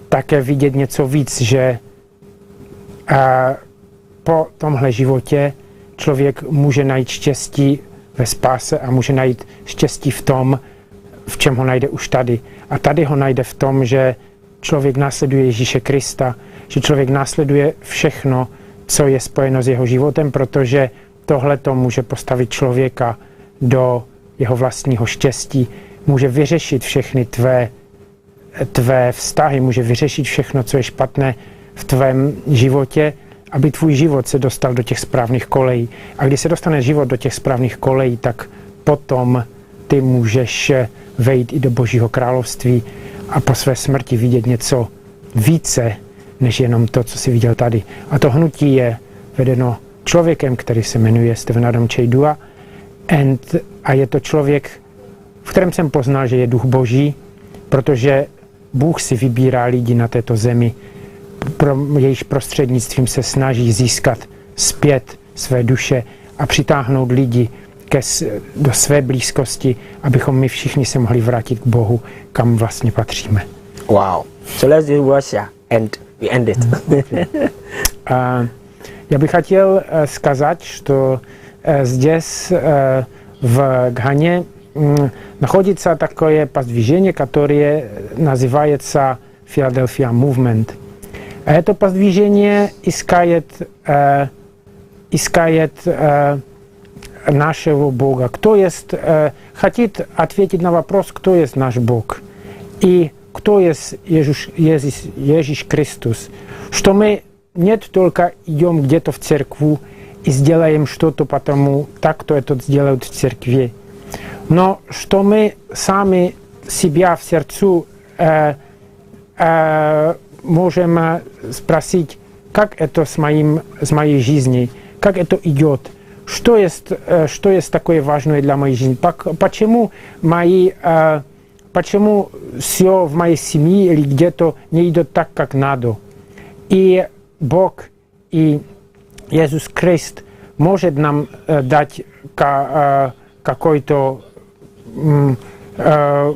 Speaker 1: také vidět něco víc, že po tomhle životě člověk může najít štěstí ve spáse a může najít štěstí v tom, v čem ho najde už tady. A tady ho najde v tom, že člověk následuje Ježíše Krista, že člověk následuje všechno, co je spojeno s jeho životem, protože tohle to může postavit člověka do jeho vlastního štěstí, může vyřešit všechny tvé vztahy, může vyřešit všechno, co je špatné v tvém životě, aby tvůj život se dostal do těch správných kolejí. A když se dostane život do těch správných kolejí, tak potom ty můžeš vejít i do Božího království a po své smrti vidět něco více, než jenom to, co jsi viděl tady. A to hnutí je vedeno člověkem, který se jmenuje Stephen Adam Kyei-Duah, a je to člověk, v kterém jsem poznal, že je duch Boží, protože Bůh si vybírá lidi na této zemi, pro jejíž prostřednictvím se snaží získat zpět své duše a přitáhnout lidi do své blízkosti, abychom my všichni se mohli vrátit k Bohu, kam vlastně patříme.
Speaker 2: Wow. So let's do Russia and we end it.
Speaker 1: Я бы хотел сказать, что здесь в Гане находится такое подвижение, которое называется Philadelphia Movement. Это подвижение искает нашего Бога. Кто есть, хотит ответить на вопрос, кто есть наш Бог и кто есть Иисус Христос. Что мы не только идем где-то в церковь и сделаем что-то потому, так кто это сделают в церкви, но что мы сами себя в сердцу можем спросить, как это с моей жизнью, как это идет, что есть такое важное для моей жизни, почему все в моей семье или где-то не идет так, как надо. И Бог и Иисус Христ может нам дать какой-то,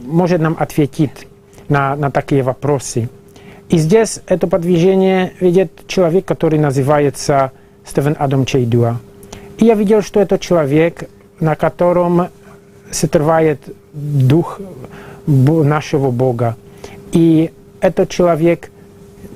Speaker 1: может нам ответить на такие вопросы. И здесь это подвижение ведет человек, который называется Стивен Адам Kyei-Duah. И я видел, что это человек, на котором сотворяет дух нашего Бога. И этот человек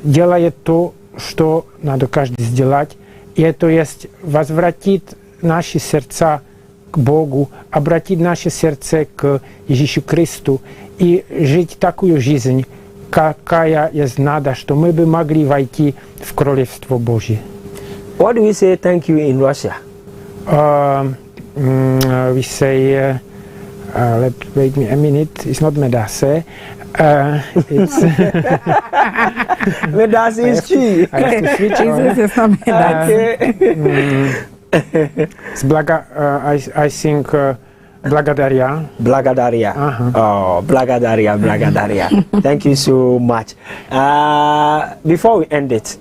Speaker 1: делает то, что надо каждый сделать. И это есть возвратить наши сердца к Богу, обратить наше сердце к Иисусу Христу и жить такую жизнь, какая есть надо, что мы бы могли войти в Королевство Божье.
Speaker 2: What do we say thank you in Russia?
Speaker 1: We say, wait me a minute, it's not medase. It's
Speaker 2: medase is true.
Speaker 1: I have to switch on.
Speaker 3: It's not medase.
Speaker 1: I think Blagadaria.
Speaker 2: Blagadaria. Oh, Blagadaria. Thank you so much. Before we end it,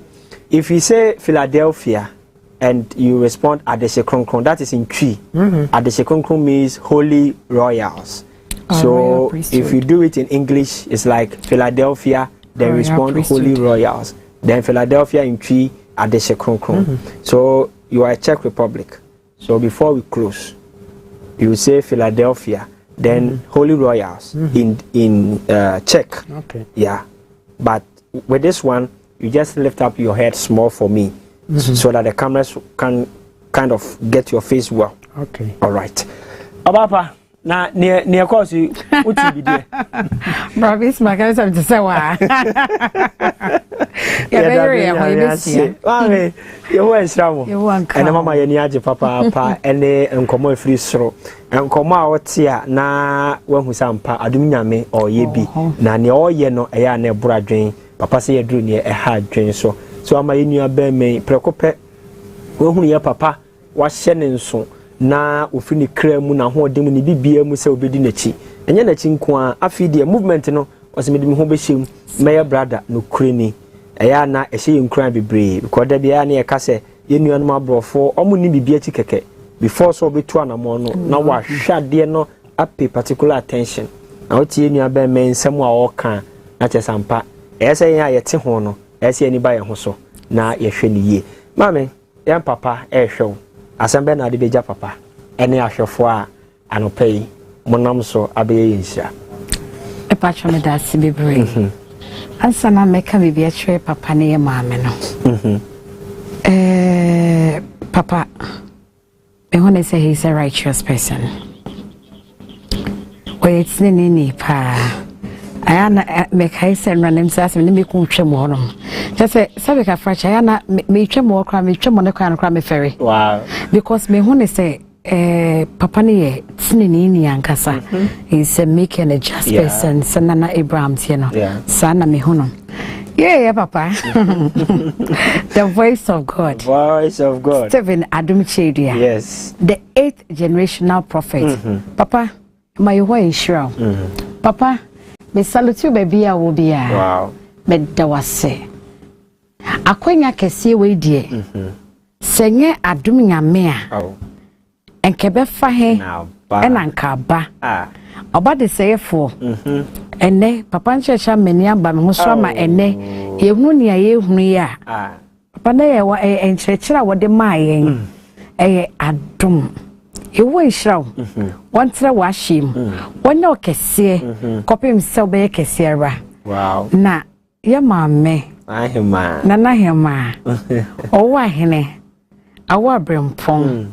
Speaker 2: if you say Philadelphia and you respond Adeshe Kronkron, that is in Twi. Adeshe Kronkron means Holy Royals. So if you do it in English, it's like Philadelphia, then respond Holy Royals. Then Philadelphia in Twi, Adeshe Kronkron. So you are a Czech Republic. So before we close, you say Philadelphia, then Holy Royals in Czech.
Speaker 1: Okay.
Speaker 2: Yeah. But with this one, you just lift up your head small for me, so that the cameras can kind of get your face well.
Speaker 1: Okay.
Speaker 2: All right. Abapa, na near course you what you be there?
Speaker 3: Bravis, my guys have to say why.
Speaker 2: You went strong. And Mama Yaniaji Papa, and they come free stroke. And come out here na when we sampa Adumyame or Yebi, na ne all yeno a ya ne bradwin. Papa say you drew near a hard drain so am I in your bed me precope when your papa was sending so na ufini kremu na ho dem ni bibia mu se obedi nachi enye nachi nko a feed the movement no was me dem ho be shem my brother no kreni eya na ehye nkran bebre because da bia na e ka se ye nuanom abrofo omo ni bibia chi keke before so betu anamo no na wa hwade no pay particular attention na o tie nua be me nsem a o kan na chesampa ese ya yete ho no ese ani ba ye ho so na ye hwe ni ye mame yan papa hwe asembe na de beja papa ene ahwefo a anopai monam so abeye yinsia
Speaker 3: e pa chome da si bebre ansa na meka bibia chwe papa ne ye mame no papa me wanna say he's a righteous person. It's nini pa ayana make I send random sass and me kum chemo. Just say Sabika French ayana me chemo cram me chemo ne cram me ferry.
Speaker 2: Wow.
Speaker 3: Because me wanna say papa ni nini ankasa he's a meek and a just person sanana Abrahams you know sana me hono. Yeah, Papa. The voice of God.
Speaker 2: Voice of God.
Speaker 3: Stephen Adam Kyei-Duah.
Speaker 2: Yes.
Speaker 3: The 8th generational prophet. Papa, my wife Israel. Papa, me salute you baby I will be.
Speaker 2: Wow.
Speaker 3: Me dawase. Akwenya kesi we die. Senye adum nyame a. enkebe fa he ena nkaba oba de seyefo ene papa nchecha meni aba me ho so ama ene yehunu ne yehunu ya papa na ye wa enchechira wo de maayen adum ewo nshiraw wontre wa him wonne okese kopim se obe kese ra na ye maame ahema na hema owo ahene awo brempon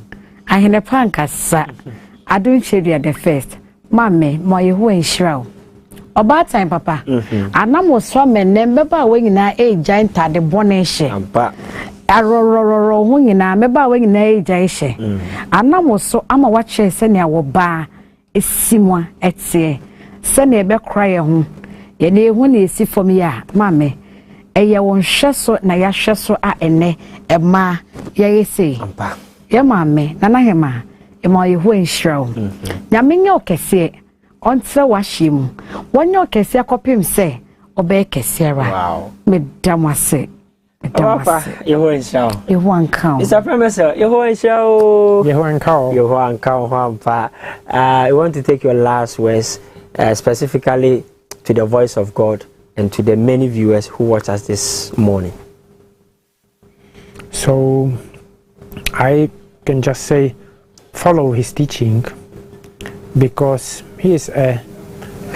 Speaker 3: ahene pankasa adun cheria the first mame mo yehu enshiraw oba time papa anamo so menne meba we nyina giant ade bonehye arorororo hu nyina meba we nyina giant anamo so ama wache se ne wo ba esimwa etie se ne be kraye hu ye ne hu ne esi fom ya mame eye won hweso na ya hweso a ene ema ye yesi ye mame nana hema ema yehu enshiraw nyamenye okese ontre washim wonyo kese akopim se obe kese ra medamase Yehoanka
Speaker 2: it's a premise Yehoanka I want to take your last words specifically to the voice of God and to the many viewers who watch us this morning.
Speaker 1: So I can just say follow his teaching, because he is a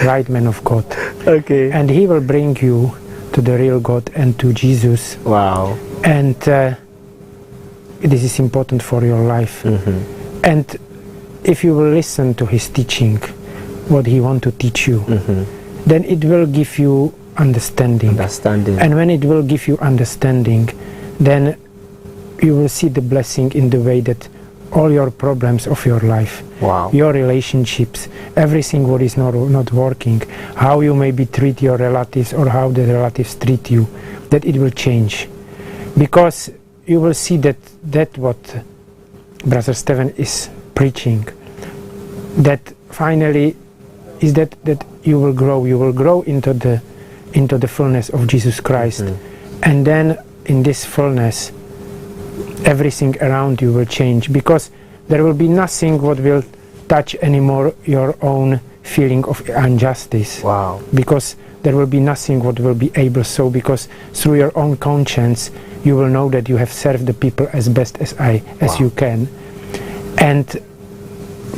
Speaker 1: right man of God.
Speaker 2: Okay.
Speaker 1: And he will bring you to the real God and to Jesus.
Speaker 2: Wow.
Speaker 1: And this is important for your life. And if you will listen to his teaching, what he wants to teach you, then it will give you understanding. And when it will give you understanding, then you will see the blessing in the way that all your problems of your life, your relationships, everything what is not working, how you maybe treat your relatives or how the relatives treat you, that it will change. Because you will see that what Brother Stephen is preaching, that finally is that you will grow into the fullness of Jesus Christ. And then in this fullness, everything around you will change, because there will be nothing what will touch anymore your own feeling of injustice. Because there will be nothing what will be able so, because through your own conscience you will know that you have served the people as best as you can,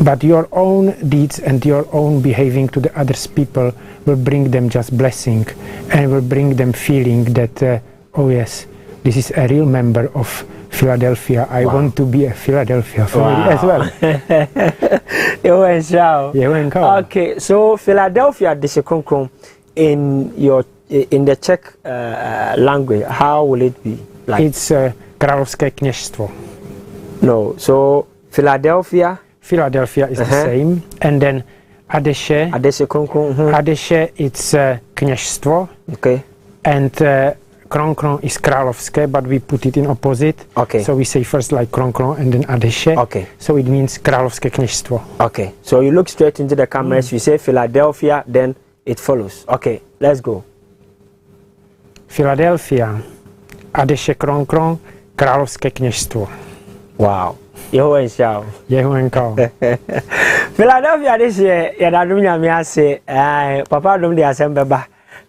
Speaker 1: but your own deeds and your own behaving to the others people will bring them just blessing, and will bring them feeling that oh yes, this is a real member of Philadelphia. I want to be a Philadelphia family as well.
Speaker 2: Okay, so Philadelphia in the Czech language, how will it be? Like?
Speaker 1: It's Královské kněžstvo.
Speaker 2: No, so Philadelphia
Speaker 1: is the same, and then Adeše, it's kněžstvo.
Speaker 2: Okay.
Speaker 1: And Kronkron is Královské, but we put it in opposite.
Speaker 2: Okay.
Speaker 1: So we say first like Kronkron and then Adeše.
Speaker 2: Okay.
Speaker 1: So it means Královské kněžstvo.
Speaker 2: Okay. So you look straight into the cameras, you say Philadelphia, then it follows. Okay, let's go.
Speaker 1: Philadelphia, Adeše Kronkron, Královské kněžstvo.
Speaker 2: Wow. Yehoanka. Philadelphia this year, Papa dum the assembly.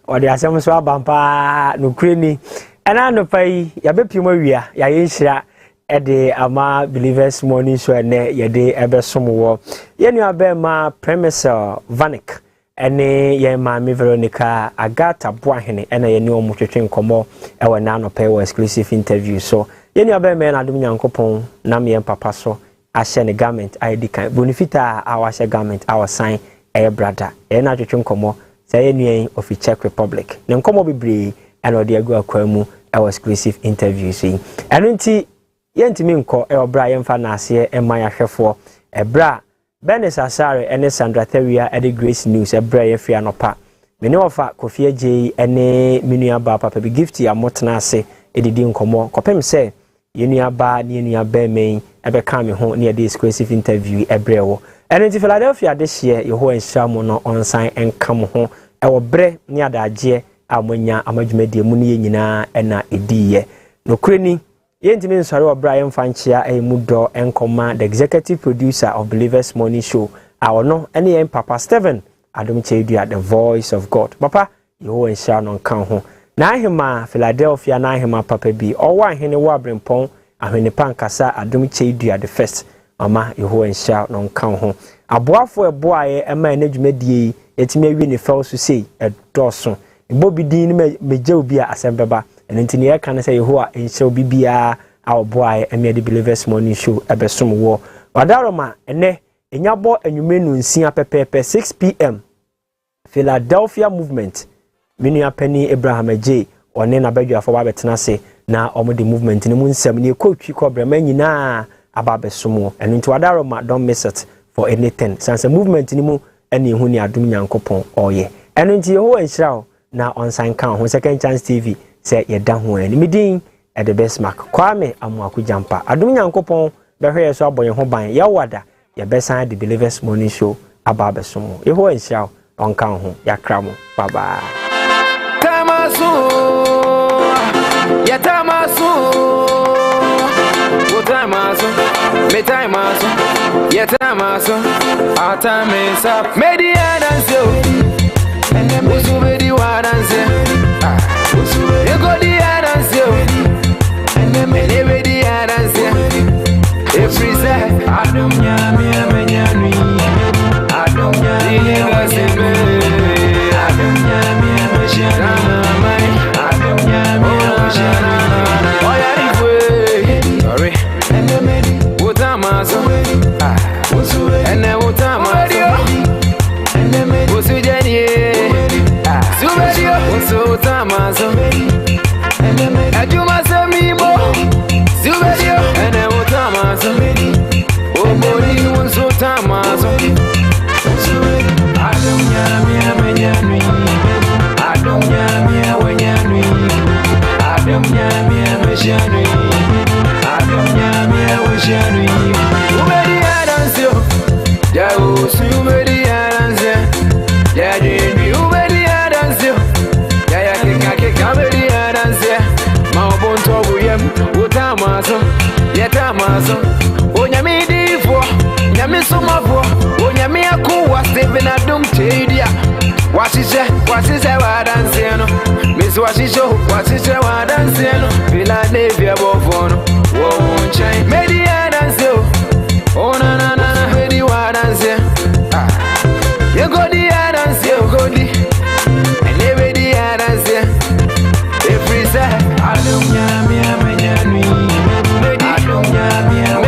Speaker 2: Or the assembly so bampa no crani. And I know pay Yabepimo ya yinshira at the Ama Believers Morning Show and ye day ever some war. Yenu abema premise Vanik. And ye mammy Veronica Agata Boahene and a new mutual commo our nano pay exclusive interview. So yenu abema and Adum Yankopon, Nami and Papaso, I send a garment, ID kind. Bonifita, our garment, our sign, a brother, and Natural Commo. Say any of the Czech Republic. Then come over be and Odiago Aquamu, our exclusive interview. See, and Yentiminko, our Brian Fanasia, and Maya Hefo, a bra, Benes Asare, and Sandra Theria, at the Grace News, a Brian Fianopa. Many of our Kofi J, and a Minia Papa be gifty, a Motanase, Edidium Como, Copem say, Unia Bar, Unia Bear Main, ever coming home near the exclusive interview, a Breo. And in Philadelphia this year, you hold Shamono on sign and come home. Our bre near that year, Amonia, Amajme, Muni, and Edie. No cranny, Yentimi nsori wa Brian Fanchia Mudo Enkoma, the executive producer of Believers Morning Show. Our no any Papa Steven Adom Kyei-Duah, the voice of God. Papa, you and Sharon on Kanho. Na hima Philadelphia na hima Papa B. Owa hene wa Brempon, ahene pankasa Adom Kyei-Duah the first. Mama, you and Sharon on Kanho. Aboafo eboaye ema enedwumedie etime wi ne fel so sei edoso. Bobi din meje obi a asembeba. And until you can say who are in show BBA our boy and the Believers Morning Show ebesom war. Wadaroma ene enyabo enwumenu nsia pepepe 6 p.m. Philadelphia movement. Minua Penny Abraham J one na badwa for babetena se na omode movement ni mu nsam ne ekotwi kobrema nyina ababesom. And into wadaroma don't miss it for anything. Since the movement ni mu ene hu ni adom Nyankopon oye. And until you ho enhira na on sign count on Second Chance TV. Say ye dan ho ani medin at the best mark Kwame Amuaku Jampa adom Nyankopon be hwe so aboye ho ban ye wada ye besan the Believers Morning Show ababesom ye ho enhia on kan ho yakra mo baba tamaso ye tamaso wo tamaso me tamaso ye tamaso atamesa media dance yo ene musu medi wa dance you go the dance and then me never the dance every say adom nyame amenyani adom nyame asembe adom nyame ameshana mai adom nyame ameshana oya rifwe sorry and then me utamaso and then utamaso and then me usujeni subedio utamaso Ajuma Samimo Subedio ene utamaso obodi unso tamaso adom nyame amenyani adom nyame awenyani adom nyame ameshani adom nyame aweshani ubedi adansio jawo subedi adanse jadini ubedi adansio jaya kika bedi adanse maobonto buyem utamaso yetamaso onyame difo nyame somafo onyame akuwa Steven Adom Kyei-Duah wasise wadanse no miss wasise wadanse no Philadelphia bofono wo unchain media dance oh na na na media wadanse you go the dance you go the and every dance every say adom nyame amenyani adom nyame